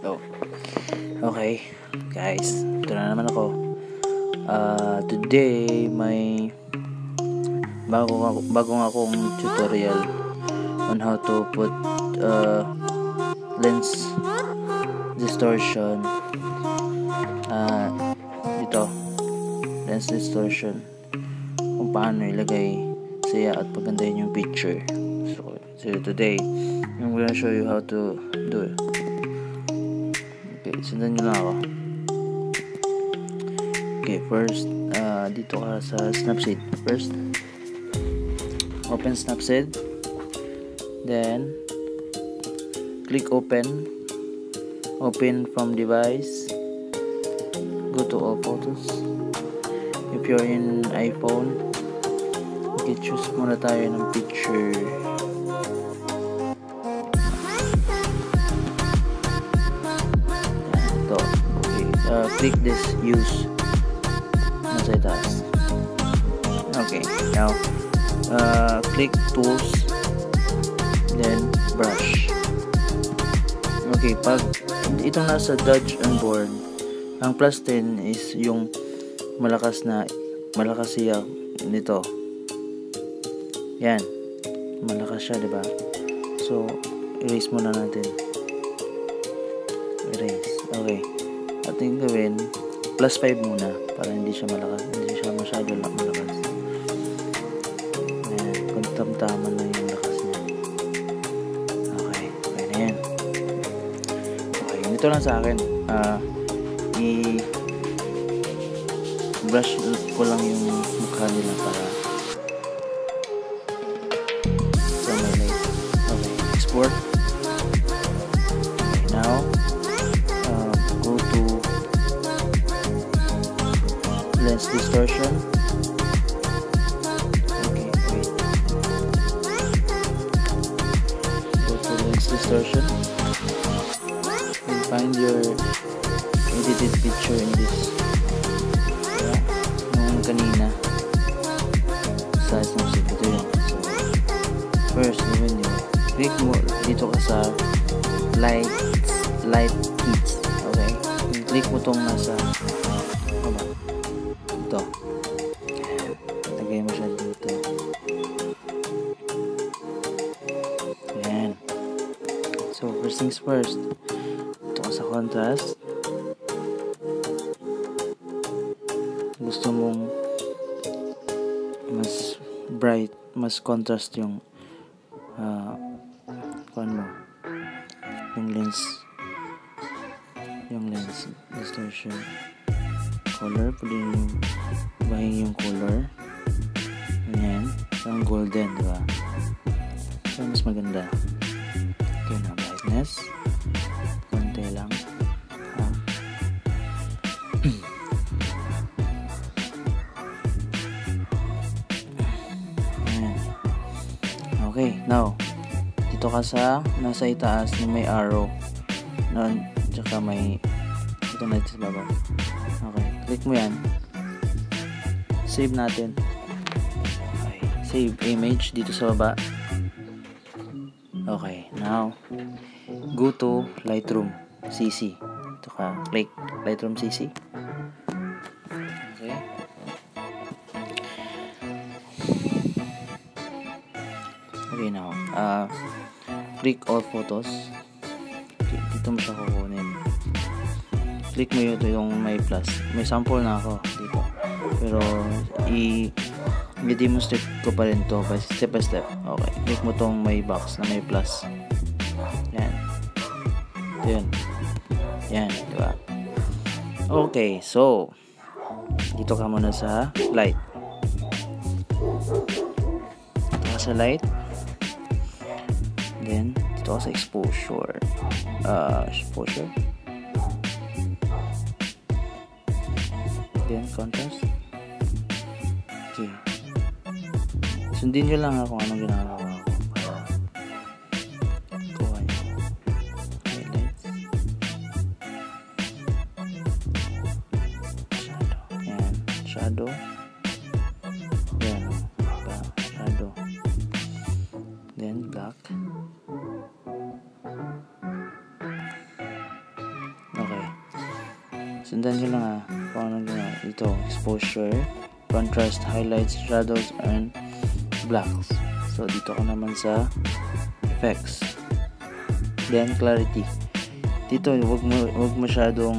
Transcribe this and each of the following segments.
Oh, okay, guys, ito na naman ako. Today may bagong akong tutorial on how to put lens distortion. Ito, lens distortion, kung paano ilagay siya at pagandahin yung picture. So today I'm gonna show you how to do it. Okay, sundan nyo lang ako. Okay, first, dito ka sa Snapseed. First, open Snapseed. Then, click open. Open from device. Go to all photos. If you're in iPhone, okay, choose muna tayo ng picture. Click this use nasa itaas. Okay, now click tools, then brush. Okay, pag itong nasa dodge on board, ang plus 10 is yung malakas siya nito. Yan, malakas siya, diba? So erase muna natin. Erase. Okay, ating gawin plus 5 muna para hindi siya malakas, hindi siya masyado malakas. Ayan, kung tamtaman lang yung lakas niya. Okay, okay na yan. Okay, ito lang sa akin. I-brush ko lang yung mukha nila para sa may light. Okay, export. Okay, now go to lens distortion. Okay, wait. Go to lens distortion and find your edited picture in this. Nung kanina sa Snapseed, ito yun. So, first, naman yun, click mo dito ka sa light heats. Okay, click mo tong nasa ito, lagay mo siya dito. Ayan. So first things first, ito ka sa contrast. Gusto mong mas bright, mas contrast yung yung lens distortion. Color, pwede yung bahin yung color. Ayan, parang golden, diba? So mas maganda. Okay, na brightness konti lang. Ayan. Okay, now dito ka sa nasa itaas yung may arrow noon, tsaka may ito na ito sa baba. Okay, click mo yan, save natin. Okay, save image dito sa baba. Okay, now go to Lightroom CC. Ito ka, click Lightroom CC. Okay, okay, now click all photos. Okay, dito mo siya kukunin. Click mo yung may plus. May sample na ako dito, pero i-demonstrate ko pa rin to step by step. Okay, click mo tong may box na may plus. Yan, ito yun. Yan, diba? Okay, so dito ka muna sa light. Dito ka sa light, then dito ka sa exposure. Exposure, then contrast. Okay, sundin nyo lang kung anong ginagawa ko para kuha nyo. Highlights, shadow. Yan, shadow. Yan, shadow. Then black. Sundan nyo lang ha. Paano nyo ito? Exposure, contrast, highlights, shadows, and blacks. So, dito ka naman sa effects. Then, clarity. Dito, wag mo masyado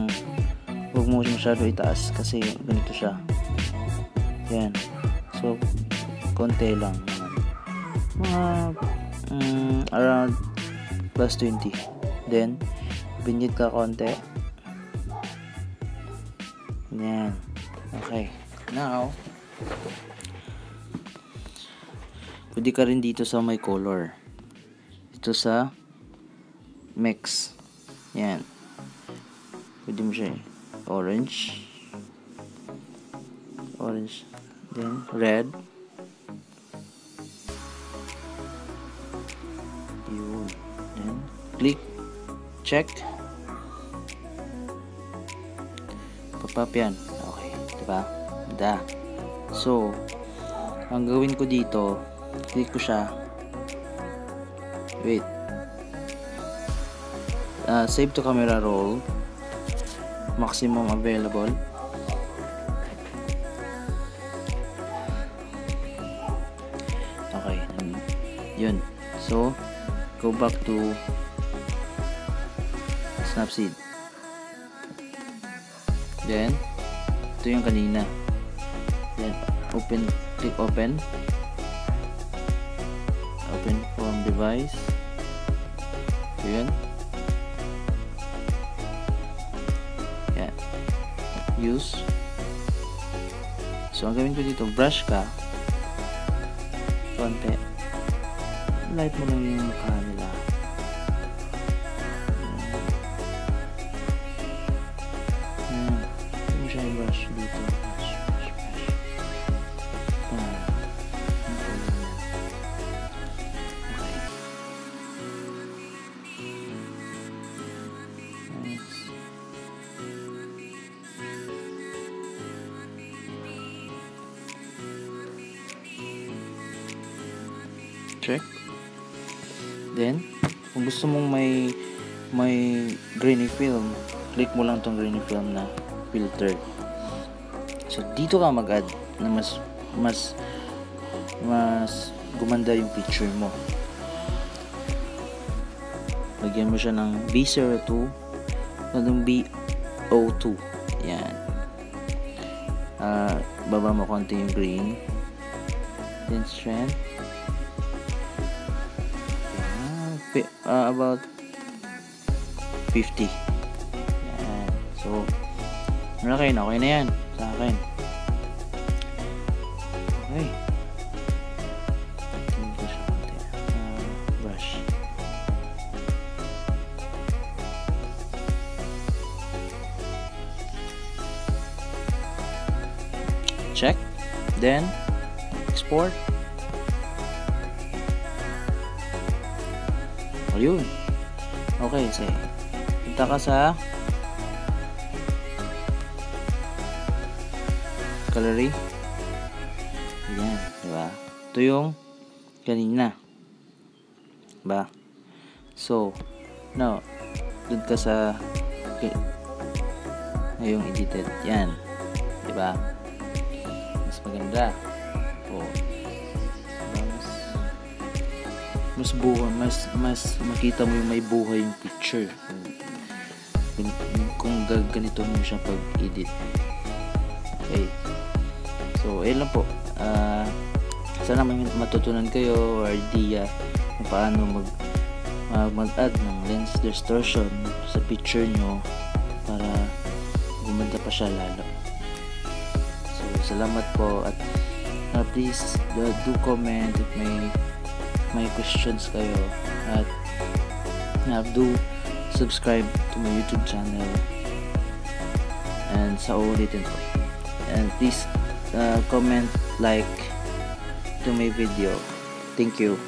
itaas kasi ganito siya. Yan. So, konti lang naman. Mga around plus 20. Then, binyit ka konti. Yan. Okay. Now, pwede ka rin dito sa may color. Dito sa mix. Yan. Pwede mo siya orange. Then red. Yun. Then click. Check. Pop-up yan. Okay. Diba? So, ang gawin ko dito, click ko siya. Wait. Save to camera roll. Maximum available. Okay. Yun. So, go back to Snapseed. Then, ito yung kanina. Then, click open. Open from device. So, yun. Yan. Use. So, ang gawin ko dito, brush ka. Konti. Light mo lang yung mukha nila. Brush dito. Brush. Okay. Nice. Check. Then, kung gusto mong may grainy film, click mo lang tong grainy film na filter. So, dito ka mag-add na mas gumanda yung picture mo. Lagyan mo siya ng B02 ng B02. Yan. Baba mo konti yung green. Then strength. About 50. Yan. So, okay na yan sa akin. Okay. Brush. Check. Then, export. Ayun. Okay, say. Punta ka sa gallery. Ayan, diba? Ito yung kanina. Diba? So, now, dun ka sa ngayong edited. Yan. Diba? Mas maganda. Oh. Mas buhay, mas makita mo yung may buhay yung picture. Kung ganito mo siya pag-edit. Okay. So, ayun lang po. Sana may matutunan kayo or idea kung paano mag-add ng lens distortion sa picture nyo para gumanda pa siya lalo. So, salamat po at please do comment if may questions kayo at do subscribe to my YouTube channel and sa ulitin po. And please comment, like to my video. Thank you.